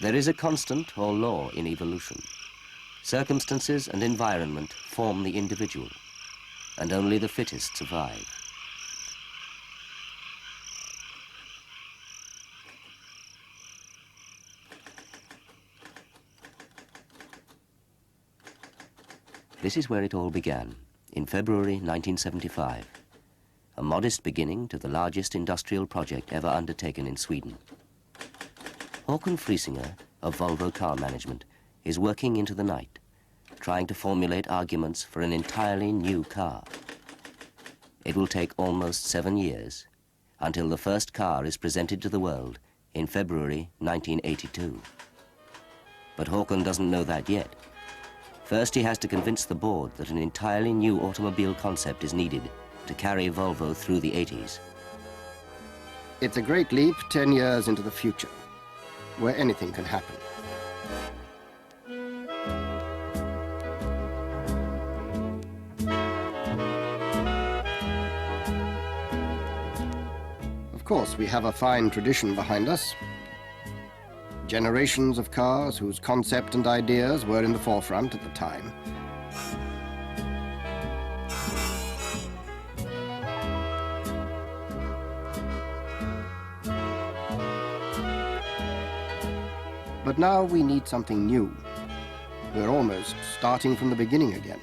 There is a constant or law in evolution. Circumstances and environment form the individual, and only the fittest survive. This is where it all began, in February 1975. A modest beginning to the largest industrial project ever undertaken in Sweden. Håkan Friesinger of Volvo Car Management is working into the night, trying to formulate arguments for an entirely new car. It will take almost 7 years until the first car is presented to the world in February 1982. But Håkan doesn't know that yet. First, he has to convince the board that an entirely new automobile concept is needed to carry Volvo through the 80s. It's a great leap 10 years into the future, where anything can happen. Of course, we have a fine tradition behind us. Generations of cars whose concept and ideas were in the forefront at the time. But now we need something new. We're almost starting from the beginning again.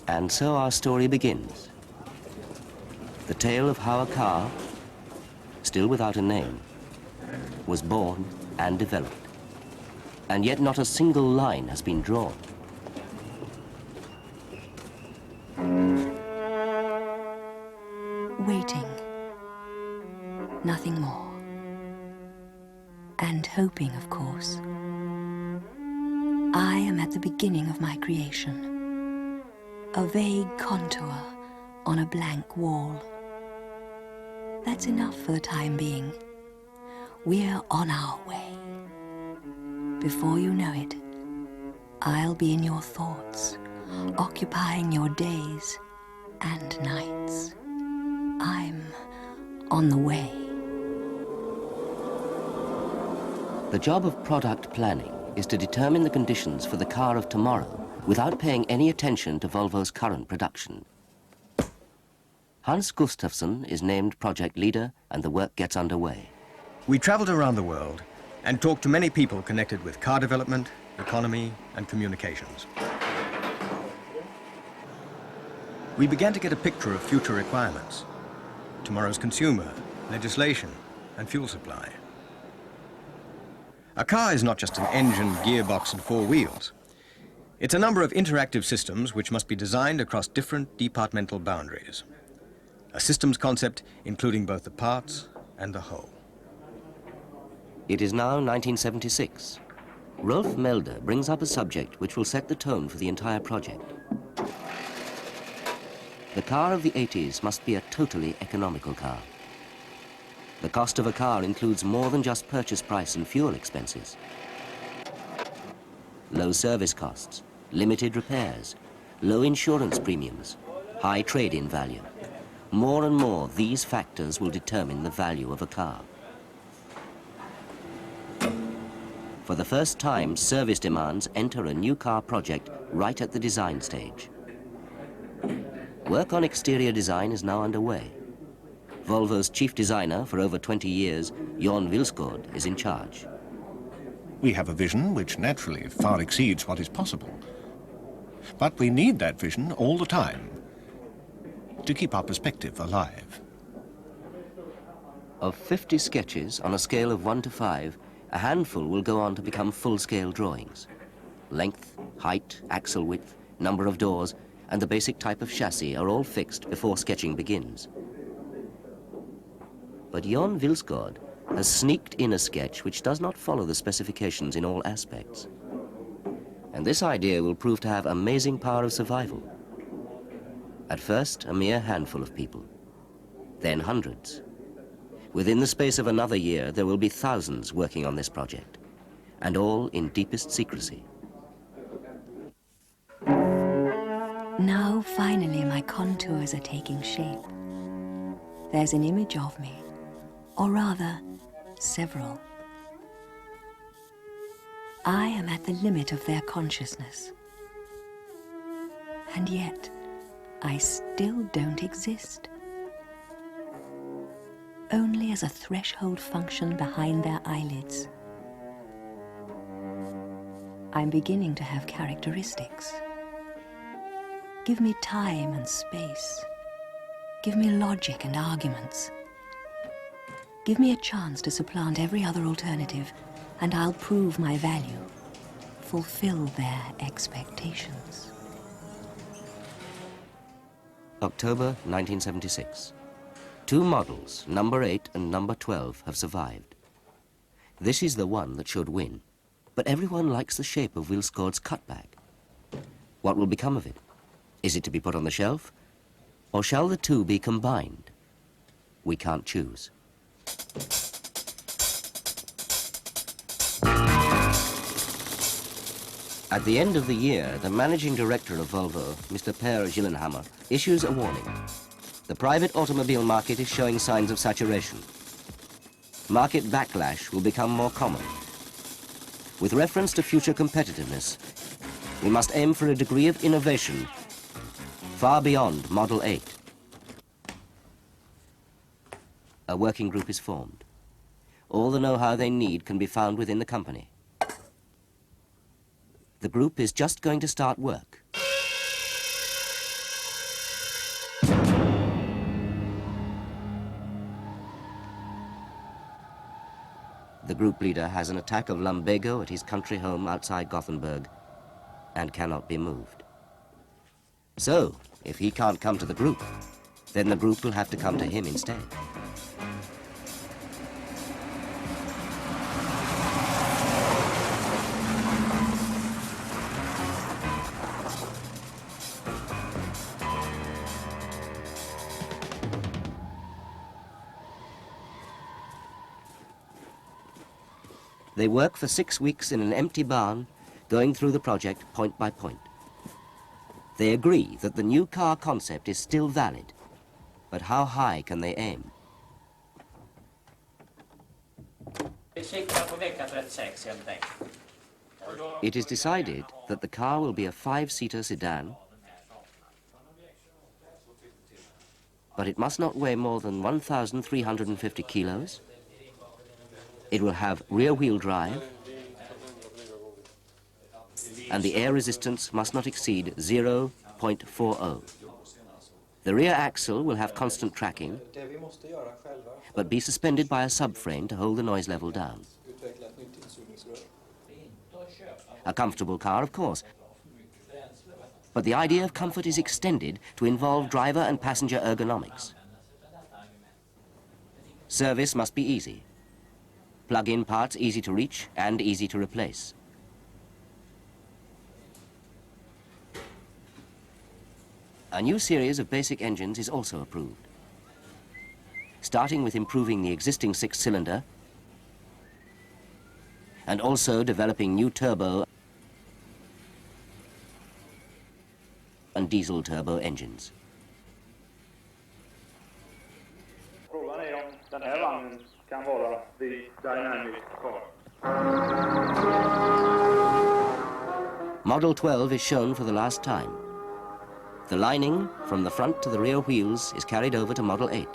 And so our story begins. The tale of how a car, still without a name, was born and developed. And yet not a single line has been drawn. Waiting. Nothing more. And hoping, of course. I am at the beginning of my creation. A vague contour on a blank wall. That's enough for the time being. We're on our way. Before you know it, I'll be in your thoughts, occupying your days and nights. I'm on the way. The job of product planning is to determine the conditions for the car of tomorrow without paying any attention to Volvo's current production. Hans Gustafsson is named project leader and the work gets underway. We traveled around the world and talked to many people connected with car development, economy, and communications. We began to get a picture of future requirements, tomorrow's consumer, legislation, and fuel supply. A car is not just an engine, gearbox, and 4 wheels. It's a number of interactive systems which must be designed across different departmental boundaries. A systems concept including both the parts and the whole. It is now 1976. Rolf Melder brings up a subject which will set the tone for the entire project. The car of the 80s must be a totally economical car. The cost of a car includes more than just purchase price and fuel expenses. Low service costs, limited repairs, low insurance premiums, high trade-in value. More and more, these factors will determine the value of a car. For the first time, service demands enter a new car project right at the design stage. Work on exterior design is now underway. Volvo's chief designer for over 20 years, Jon Vilsgaard, is in charge. We have a vision which naturally far exceeds what is possible. But we need that vision all the time to keep our perspective alive. Of 50 sketches on a scale of 1 to 5, a handful will go on to become full-scale drawings. Length, height, axle width, number of doors, and the basic type of chassis are all fixed before sketching begins. But Jon Vilsgaard has sneaked in a sketch which does not follow the specifications in all aspects. And this idea will prove to have amazing power of survival. At first, a mere handful of people, then hundreds. Within the space of another year, there will be thousands working on this project, and all in deepest secrecy. Now, finally, my contours are taking shape. there's an image of me, or rather, several. I am at the limit of their consciousness. And yet, I still don't exist. Only as a threshold function behind their eyelids. I'm beginning to have characteristics. Give me time and space. Give me logic and arguments. Give me a chance to supplant every other alternative, and I'll prove my value, fulfill their expectations. October 1976. 2 models, number 8 and number 12, have survived. This is the one that should win, but everyone likes the shape of Wilsgård's cutback. What will become of it? Is it to be put on the shelf? Or shall the two be combined? We can't choose. At the end of the year, the managing director of Volvo, Mr. Per Gyllenhammar, issues a warning. The private automobile market is showing signs of saturation. Market backlash will become more common. With reference to future competitiveness, we must aim for a degree of innovation far beyond Model 8. A working group is formed. All the know-how they need can be found within the company. The group is just going to start work. The group leader has an attack of lumbago at his country home outside Gothenburg and cannot be moved. So, if he can't come to the group, then the group will have to come to him instead. They work for 6 weeks in an empty barn, going through the project point by point. They agree that the new car concept is still valid, but how high can they aim? It is decided that the car will be a 5-seater sedan, but it must not weigh more than 1,350 kilos. It will have rear-wheel drive, and the air resistance must not exceed 0.40. The rear axle will have constant tracking, but be suspended by a subframe to hold the noise level down. A comfortable car, of course, but the idea of comfort is extended to involve driver and passenger ergonomics. Service must be easy. Plug-in parts easy to reach and easy to replace. A new series of basic engines is also approved, starting with improving the existing 6-cylinder and also developing new turbo and diesel turbo engines. Frågan är om den här vagnen kan vara the dynamic car. Model 12 is shown for the last time. The lining from the front to the rear wheels is carried over to Model 8.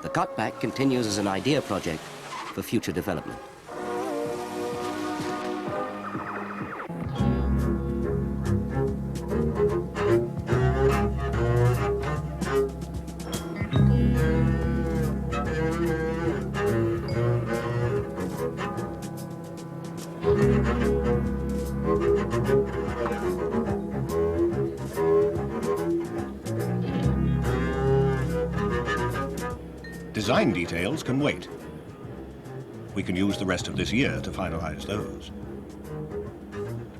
The cutback continues as an idea project for future development. Design details can wait. We can use the rest of this year to finalize those.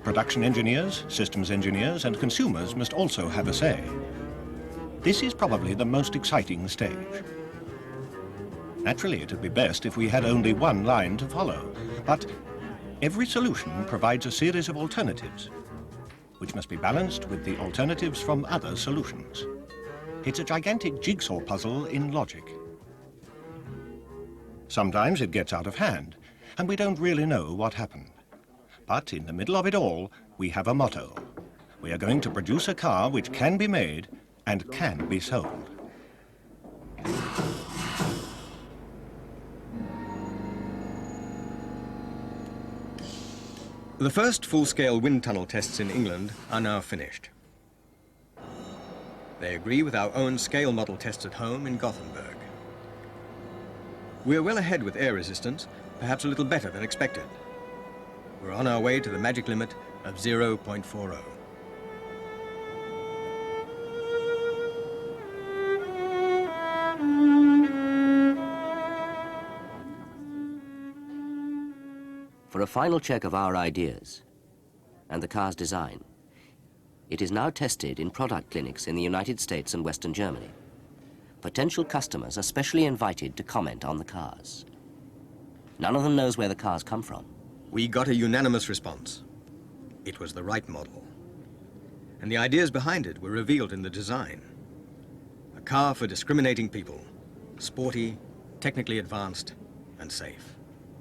Production engineers, systems engineers, and consumers must also have a say. This is probably the most exciting stage. Naturally, it would be best if we had only one line to follow, but every solution provides a series of alternatives, which must be balanced with the alternatives from other solutions. It's a gigantic jigsaw puzzle in logic. Sometimes it gets out of hand, and we don't really know what happened. But in the middle of it all, we have a motto. We are going to produce a car which can be made and can be sold. The first full-scale wind tunnel tests in England are now finished. They agree with our own scale model tests at home in Gothenburg. We're well ahead with air resistance, perhaps a little better than expected. We're on our way to the magic limit of 0.40. For a final check of our ideas and the car's design, it is now tested in product clinics in the United States and Western Germany. Potential customers are specially invited to comment on the cars. None of them knows where the cars come from. We got a unanimous response. It was the right model. And the ideas behind it were revealed in the design. A car for discriminating people. Sporty, technically advanced, and safe.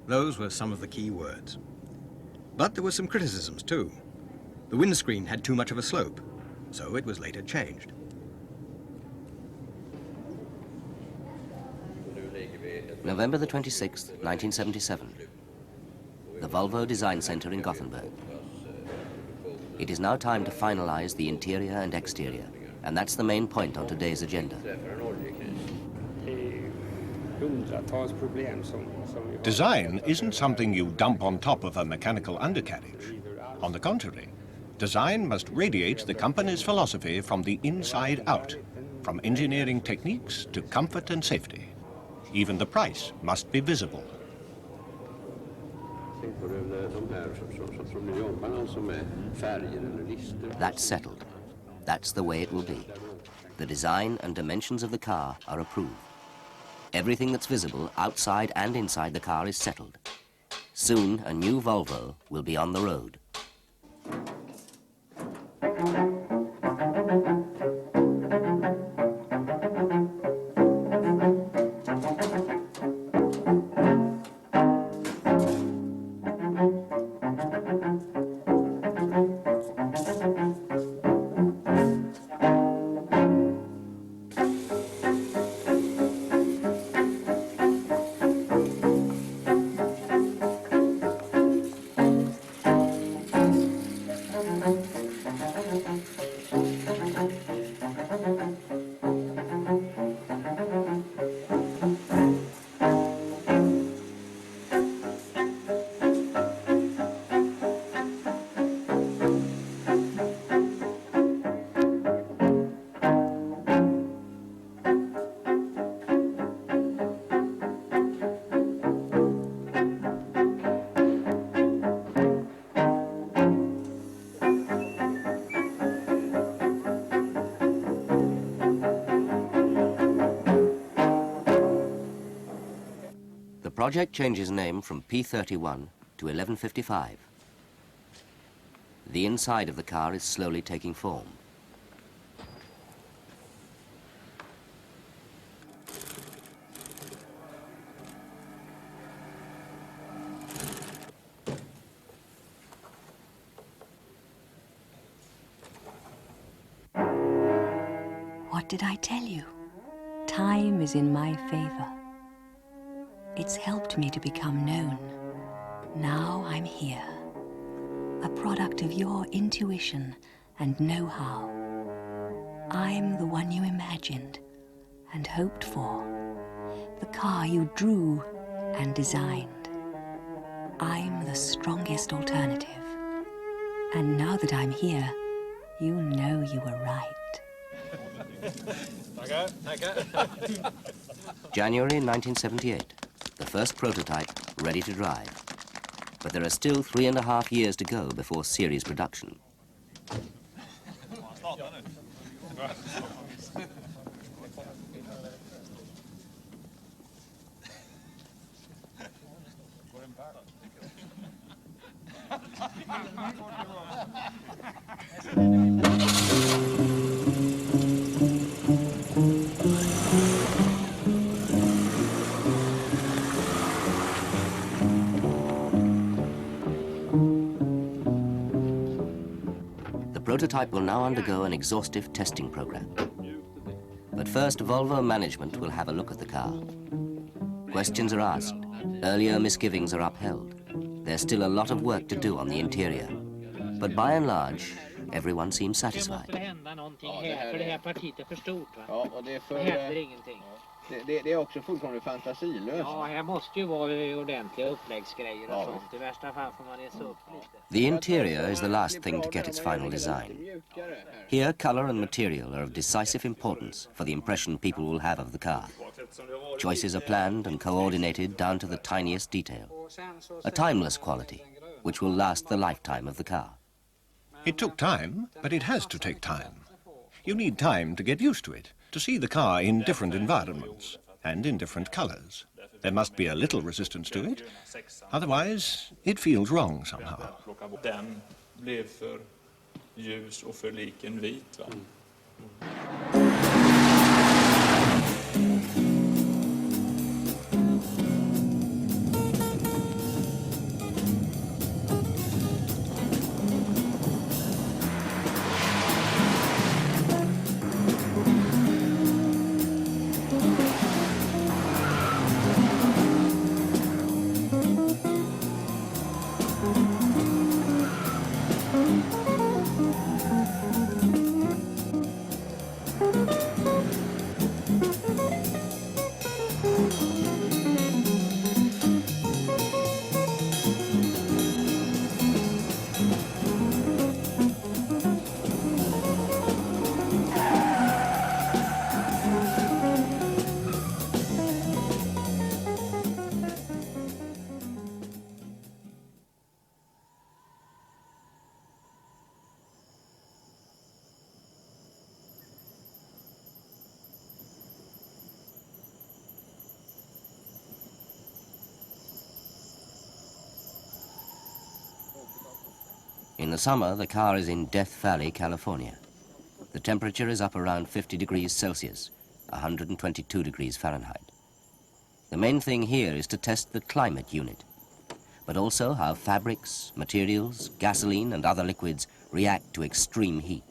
Those were some of the key words. But there were some criticisms too. The windscreen had too much of a slope, so it was later changed. November the 26th, 1977. The Volvo Design Center in Gothenburg. It is now time to finalize the interior and exterior, and that's the main point on today's agenda. Design isn't something you dump on top of a mechanical undercarriage. On the contrary, design must radiate the company's philosophy from the inside out, from engineering techniques to comfort and safety. Even the price must be visible. That's settled. That's the way it will be. The design and dimensions of the car are approved. Everything that's visible outside and inside the car is settled. Soon, a new Volvo will be on the road. The project changes name from P31 to 1155. The inside of the car is slowly taking form. What did I tell you? Time is in my favor. It's helped me to become known. Now I'm here, a product of your intuition and know-how. I'm the one you imagined and hoped for, the car you drew and designed. I'm the strongest alternative. And now that I'm here, you know you were right. January 1978. The first prototype ready to drive. But there are still 3.5 years to go before series production. The prototype will now undergo an exhaustive testing program. But first, Volvo management will have a look at the car. Questions are asked. Earlier misgivings are upheld. There's still a lot of work to do on the interior. But by and large, everyone seems satisfied. Det är också fullkomligt fantasilöst. Ja, här måste ju vara ordentliga uppläggsgrejer och sånt. I värsta fall får man resa upp lite. The interior is the last thing to get its final design. Here, color and material are of decisive importance for the impression people will have of the car. Choices are planned and coordinated down to the tiniest detail. A timeless quality, which will last the lifetime of the car. It took time, but it has to take time. You need time to get used to it, to see the car in different environments and in different colors. There must be a little resistance to it, otherwise it feels wrong somehow. Den blev för ljus och för lik en vit, va? In the summer, the car is in Death Valley, California. The temperature is up around 50 degrees Celsius, 122 degrees Fahrenheit. The main thing here is to test the climate unit, but also how fabrics, materials, gasoline and other liquids react to extreme heat.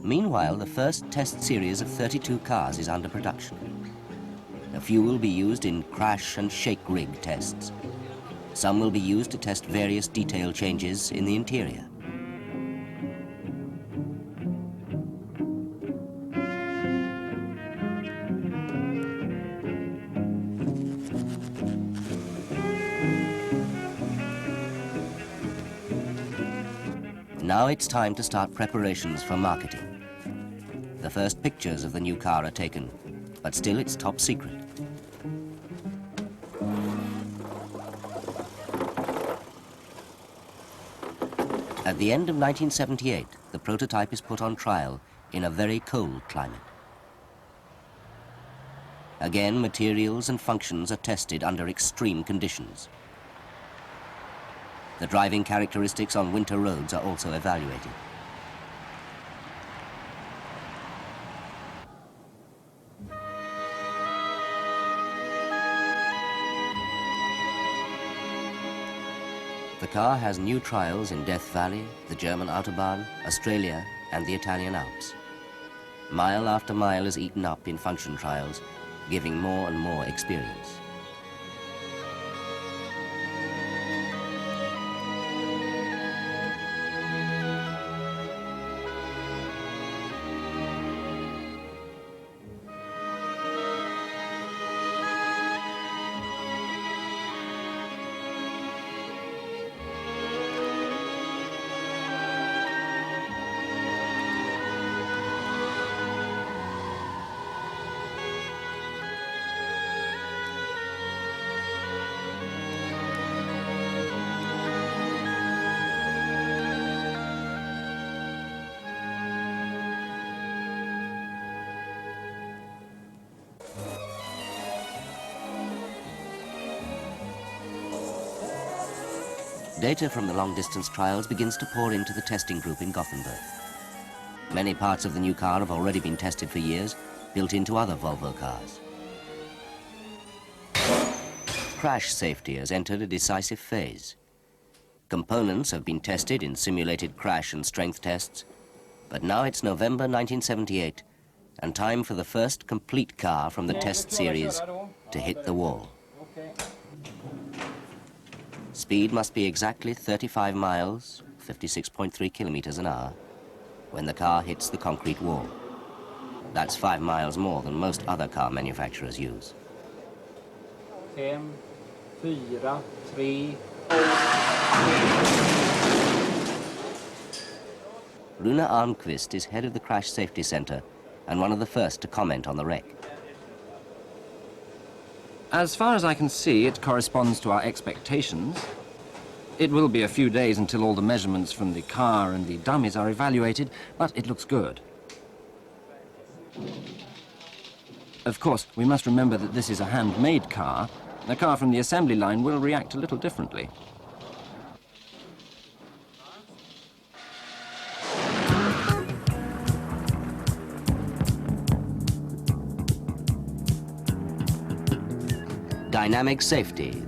Meanwhile, the first test series of 32 cars is under production. A few will be used in crash and shake rig tests. Some will be used to test various detail changes in the interior. Now it's time to start preparations for marketing. The first pictures of the new car are taken, but still it's top secret. At the end of 1978, the prototype is put on trial in a very cold climate. Again, materials and functions are tested under extreme conditions. The driving characteristics on winter roads are also evaluated. The car has new trials in Death Valley, the German Autobahn, Australia, and the Italian Alps. Mile after mile is eaten up in function trials, giving more and more experience. Data from the long-distance trials begins to pour into the testing group in Gothenburg. Many parts of the new car have already been tested for years, built into other Volvo cars. Crash safety has entered a decisive phase. Components have been tested in simulated crash and strength tests, but now it's November 1978 and time for the first complete car from the test series to hit the wall. Speed must be exactly 35 miles, 56.3 kilometers an hour, when the car hits the concrete wall. That's 5 miles more than most other car manufacturers use. 5, 4, 3. Runa Almqvist is head of the Crash Safety Center and one of the first to comment on the wreck. As far as I can see, it corresponds to our expectations. It will be a few days until all the measurements from the car and the dummies are evaluated, but it looks good. Of course, we must remember that this is a handmade car. A car from the assembly line will react a little differently. Dynamic safety.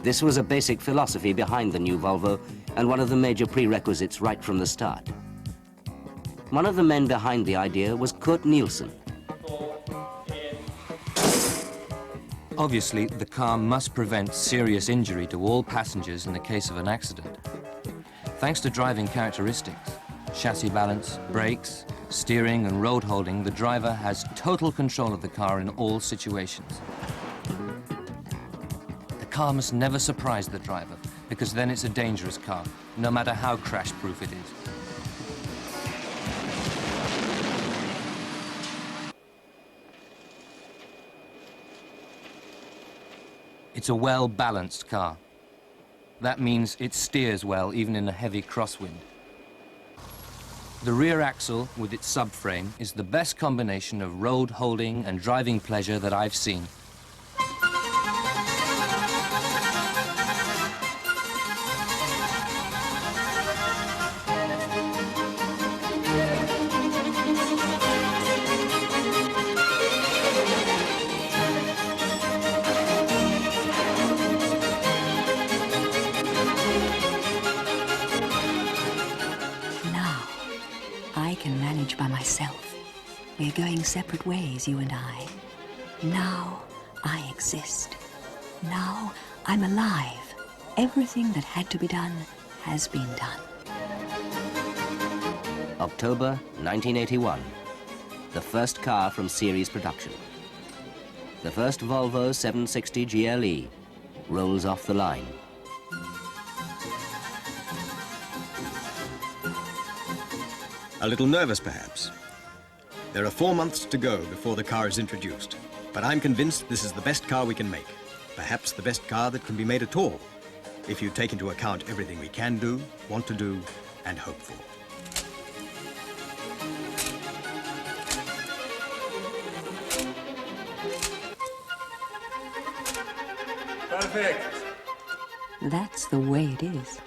This was a basic philosophy behind the new Volvo and one of the major prerequisites right from the start. One of the men behind the idea was Kurt Nielsen. Obviously, the car must prevent serious injury to all passengers in the case of an accident. Thanks to driving characteristics, chassis balance, brakes, steering and road holding, the driver has total control of the car in all situations. The car must never surprise the driver, because then it's a dangerous car, no matter how crash-proof it is. It's a well-balanced car. That means it steers well even in a heavy crosswind. The rear axle with its subframe is the best combination of road holding and driving pleasure that I've seen. By myself. We're going separate ways, you and I. Now I exist. Now I'm alive. Everything that had to be done has been done. October 1981. The first car from series production. The first Volvo 760 GLE rolls off the line. A little nervous, perhaps. There are 4 months to go before the car is introduced, but I'm convinced this is the best car we can make. Perhaps the best car that can be made at all, if you take into account everything we can do, want to do, and hope for. Perfect. That's the way it is.